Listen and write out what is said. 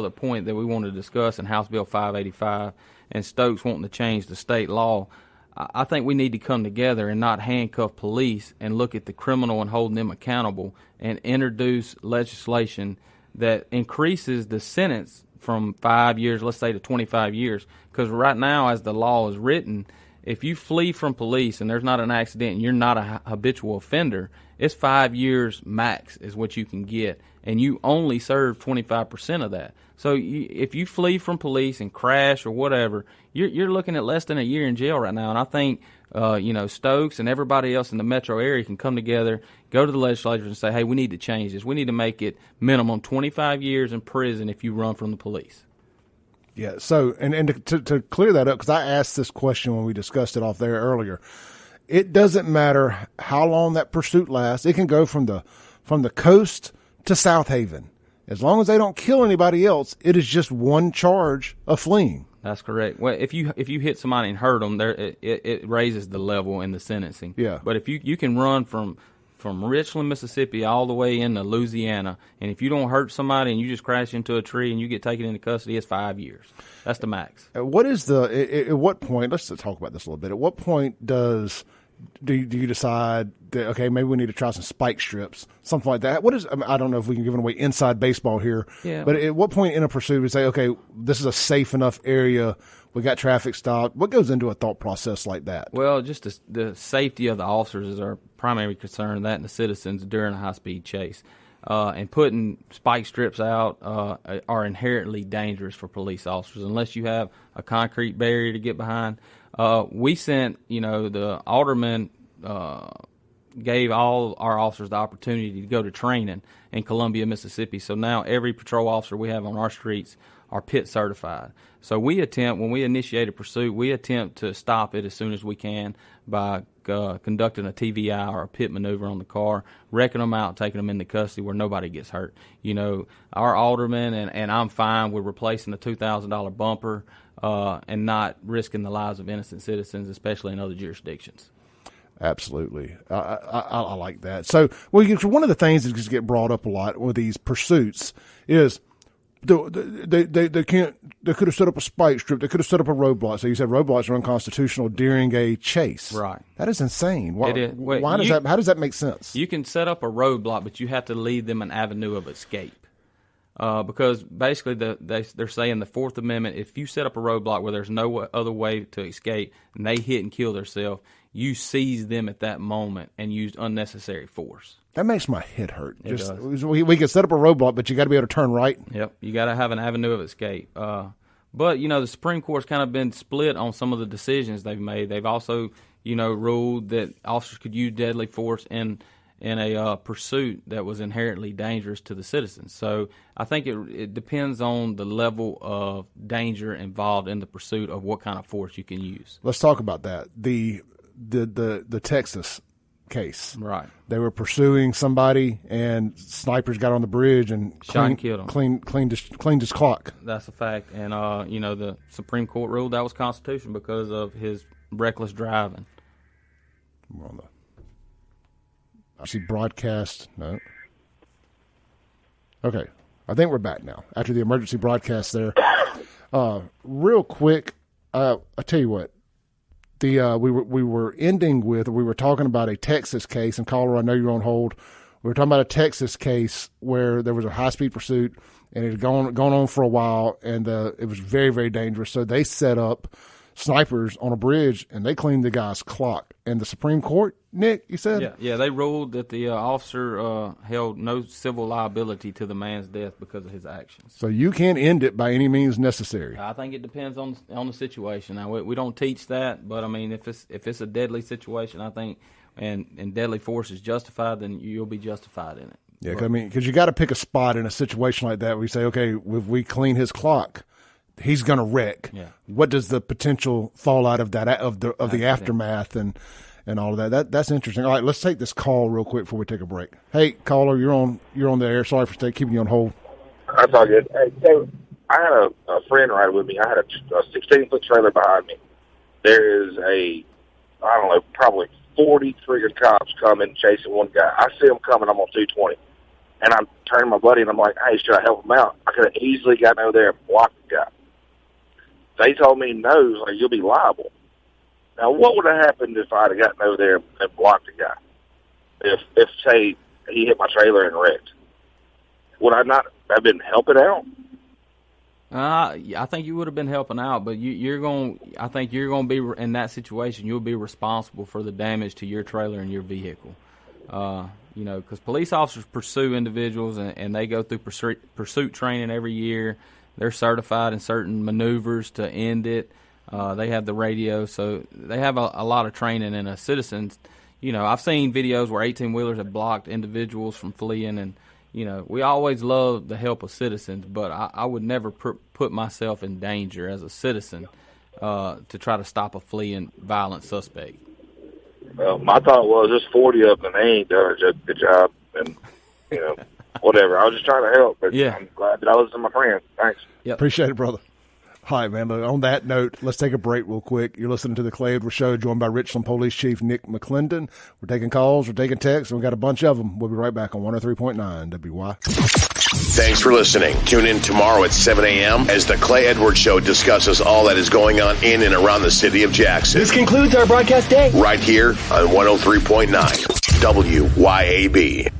The point that we want to discuss in House Bill 585 and Stokes wanting to change the state law, I think we need to come together and not handcuff police and look at the criminal and holding them accountable and introduce legislation that increases the sentence from 5 years, let's say, to 25 years. Because right now, as the law is written, if you flee from police and there's not an accident and you're not a habitual offender, it's 5 years max is what you can get, and you only serve 25% of that. So if you flee from police and crash or whatever, you're looking at less than a year in jail right now. And I think Stokes and everybody else in the metro area can come together, go to the legislature and say, hey, we need to change this. We need to make it minimum 25 years in prison if you run from the police. Yeah, so, and to clear that up, because I asked this question when we discussed it off there earlier, it doesn't matter how long that pursuit lasts. It can go from the coast to South Haven. As long as they don't kill anybody else, it is just one charge of fleeing. That's correct. Well, if you hit somebody and hurt them, it raises the level in the sentencing. Yeah. But if you can run from Richland, Mississippi, all the way into Louisiana, and if you don't hurt somebody and you just crash into a tree and you get taken into custody, it's 5 years. That's the max. At what point? Let's talk about this a little bit. At what point do you decide that, okay, maybe we need to try some spike strips, something like that? I don't know if we can give away inside baseball here, yeah. But at what point in a pursuit we say, okay, this is a safe enough area, we got traffic stopped? What goes into a thought process like that? Well, just the safety of the officers is our primary concern, that and the citizens during a high-speed chase. And putting spike strips out are inherently dangerous for police officers unless you have a concrete barrier to get behind. We sent, the alderman gave all our officers the opportunity to go to training in Columbia, Mississippi. So now every patrol officer we have on our streets are PIT certified. So when we initiate a pursuit, we attempt to stop it as soon as we can by conducting a TVI or a pit maneuver on the car, wrecking them out, taking them into custody where nobody gets hurt. Our alderman and I'm fine with replacing the $2,000 bumper and not risking the lives of innocent citizens, especially in other jurisdictions. Absolutely. I like that. So, one of the things that just get brought up a lot with these pursuits is they could have set up a spike strip. They could have set up a roadblock. So you said roadblocks are unconstitutional during a chase. Right. That is insane. Why, it is. Wait, how does that make sense? You can set up a roadblock, but you have to leave them an avenue of escape. Because basically they're saying the Fourth Amendment, if you set up a roadblock where there's no other way to escape and they hit and kill themselves, you seize them at that moment and use unnecessary force. That makes my head hurt. We can set up a roadblock, but you got to be able to turn right. Yep, you got to have an avenue of escape. But the Supreme Court's kind of been split on some of the decisions they've made. They've also ruled that officers could use deadly force in a pursuit that was inherently dangerous to the citizens. So I think it depends on the level of danger involved in the pursuit of what kind of force you can use. Let's talk about that. The Texas case. Right. They were pursuing somebody, and snipers got on the bridge and shot and killed him. Cleaned his clock. That's a fact. And, the Supreme Court ruled that was constitutional because of his reckless driving. We're on I see broadcast. No. Okay. I think we're back now after the emergency broadcast there. Real quick, I tell you what. We were talking about a Texas case, and caller, I know you're on hold. We were talking about a Texas case where there was a high-speed pursuit, and it had gone on for a while, and it was very, very dangerous. So they set up snipers on a bridge, and they cleaned the guy's clock. And the Supreme Court, Nick, you said? Yeah, they ruled that the officer held no civil liability to the man's death because of his actions. So you can end it by any means necessary. I think it depends on the situation. Now, we don't teach that, but, I mean, if it's a deadly situation, I think, and deadly force is justified, then you'll be justified in it. Yeah, because you got to pick a spot in a situation like that where you say, okay, if we clean his clock, he's going to wreck. Yeah. What does the potential fallout of that of the aftermath and all of that? That's interesting. All right, let's take this call real quick before we take a break. Hey, caller, you're on the air. Sorry for keeping you on hold. That's all good. Hey, David, I had a friend ride with me. I had a 16-foot trailer behind me. There is probably 40 freaking cops coming chasing one guy. I see them coming. I'm on 220. And I'm turning to my buddy, and I'm like, hey, should I help him out? I could have easily gotten over there and blocked the guy. They told me, no, like, you'll be liable. Now, what would have happened if I had gotten over there and blocked the guy? If say, he hit my trailer and wrecked? Would I not have been helping out? I think you would have been helping out, but I think you're going to be in that situation. You'll be responsible for the damage to your trailer and your vehicle. Because police officers pursue individuals and they go through pursuit training every year. They're certified in certain maneuvers to end it. They have the radio, so they have a lot of training. And citizens, I've seen videos where 18-wheelers have blocked individuals from fleeing, and we always love the help of citizens, but I would never put myself in danger as a citizen to try to stop a fleeing violent suspect. Well, my thought was there's 40 of them and they ain't done a good job, and whatever. I was just trying to help, but yeah. I'm glad that I listened to my friend. Thanks. Yep. Appreciate it, brother. All right, man. On that note, let's take a break real quick. You're listening to the Clay Edwards Show, joined by Richland Police Chief Nick McClendon. We're taking calls, we're taking texts, and we got a bunch of them. We'll be right back on 103.9 WY. Thanks for listening. Tune in tomorrow at 7 a.m. as the Clay Edwards Show discusses all that is going on in and around the city of Jackson. This concludes our broadcast day. Right here on 103.9 WYAB.